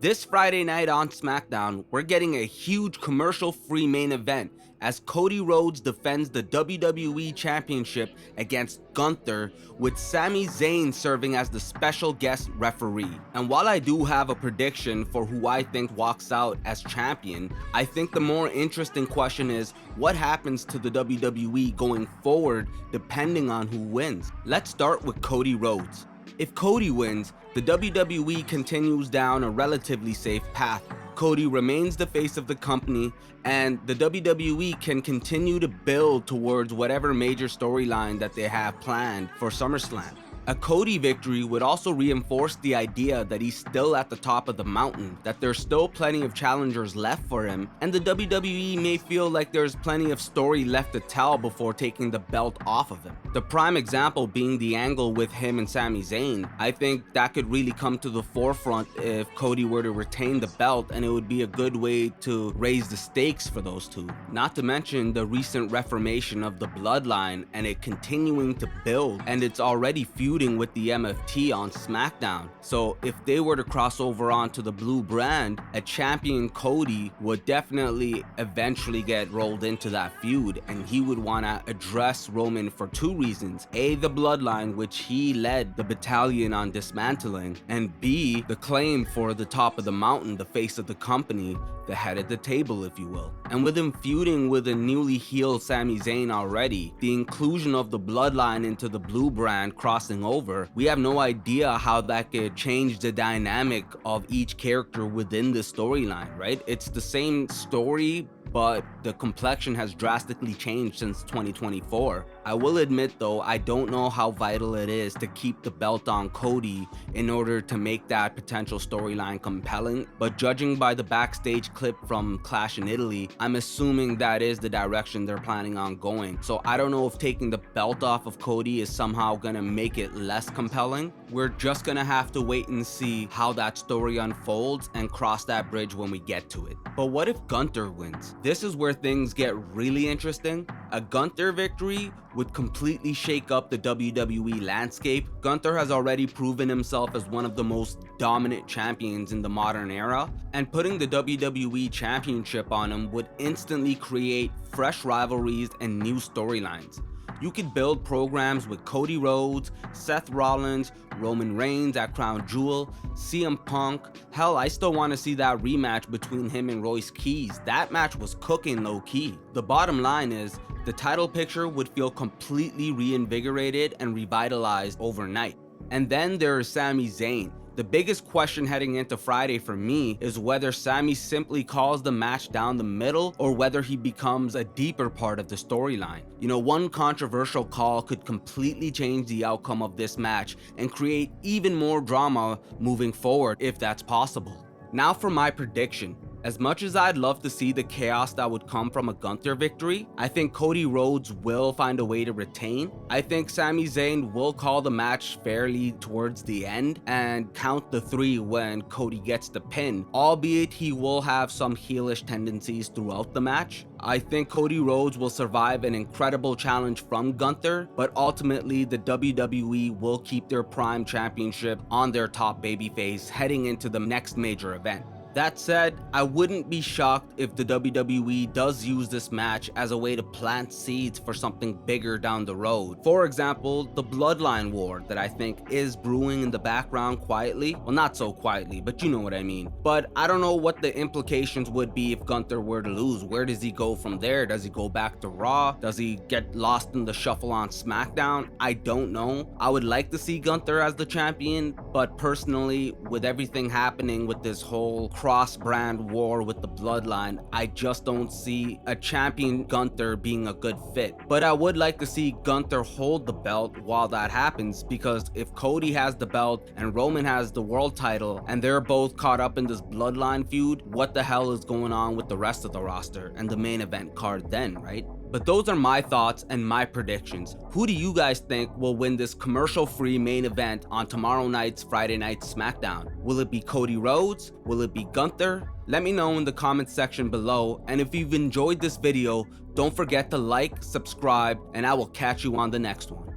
This Friday night on SmackDown, we're getting a huge commercial-free main event as Cody Rhodes defends the WWE Championship against Gunther, with Sami Zayn serving as the special guest referee. And while I do have a prediction for who I think walks out as champion, I think the more interesting question is what happens to the WWE going forward depending on who wins. Let's start with Cody Rhodes. If Cody wins, the WWE continues down a relatively safe path. Cody remains the face of the company, and the WWE can continue to build towards whatever major storyline that they have planned for SummerSlam. A Cody victory would also reinforce the idea that he's still at the top of the mountain, that there's still plenty of challengers left for him, and the WWE may feel like there's plenty of story left to tell before taking the belt off of him. The prime example being the angle with him and Sami Zayn. I think that could really come to the forefront if Cody were to retain the belt, and it would be a good way to raise the stakes for those two. Not to mention the recent reformation of the bloodline and it continuing to build, and it's already feuding with the MFT on SmackDown. So if they were to cross over onto the blue brand, a champion Cody would definitely eventually get rolled into that feud, and he would want to address Roman for two reasons: A, the bloodline, which he led the battalion on dismantling, and B, the claim for the top of the mountain, the face of the company, the head of the table, if you will. And with him feuding with a newly healed Sami Zayn already, the inclusion of the bloodline into the blue brand crossing over, we have no idea how that could change the dynamic of each character within the storyline, right? It's the same story, but the complexion has drastically changed since 2024. I will admit though, I don't know how vital it is to keep the belt on Cody in order to make that potential storyline compelling, but judging by the backstage clip from Clash in Italy, I'm assuming that is the direction they're planning on going. So I don't know if taking the belt off of Cody is somehow gonna make it less compelling. We're just gonna have to wait and see how that story unfolds and cross that bridge when we get to it. But what if Gunther wins? This is where things get really interesting. A Gunther victory would completely shake up the WWE landscape. Gunther has already proven himself as one of the most dominant champions in the modern era, and putting the WWE Championship on him would instantly create fresh rivalries and new storylines. You could build programs with Cody Rhodes, Seth Rollins, Roman Reigns at Crown Jewel, CM Punk. Hell, I still want to see that rematch between him and Royce Keys. That match was cooking low-key. The bottom line is, the title picture would feel completely reinvigorated and revitalized overnight. And then there's Sami Zayn. The biggest question heading into Friday for me is whether Sami simply calls the match down the middle or whether he becomes a deeper part of the storyline. You know, one controversial call could completely change the outcome of this match and create even more drama moving forward if that's possible. Now for my prediction. As much as I'd love to see the chaos that would come from a Gunther victory, I think Cody Rhodes will find a way to retain. I think Sami Zayn will call the match fairly towards the end and count the 3 when Cody gets the pin, albeit he will have some heelish tendencies throughout the match. I think Cody Rhodes will survive an incredible challenge from Gunther, but ultimately the WWE will keep their prime championship on their top babyface heading into the next major event. That said, I wouldn't be shocked if the WWE does use this match as a way to plant seeds for something bigger down the road. For example, the Bloodline War that I think is brewing in the background quietly. Well, not so quietly, but you know what I mean. But I don't know what the implications would be if Gunther were to lose. Where does he go from there? Does he go back to Raw? Does he get lost in the shuffle on SmackDown? I don't know. I would like to see Gunther as the champion, but personally, with everything happening with this whole cross-brand war with the bloodline, I just don't see a champion Gunther being a good fit. But I would like to see Gunther hold the belt while that happens, because if Cody has the belt and Roman has the world title and they're both caught up in this bloodline feud, what the hell is going on with the rest of the roster and the main event card then, right? But those are my thoughts and my predictions. Who do you guys think will win this commercial-free main event on tomorrow night's Friday Night SmackDown? Will it be Cody Rhodes? Will it be Gunther? Let me know in the comments section below, and if you've enjoyed this video, don't forget to like, subscribe, and I will catch you on the next one.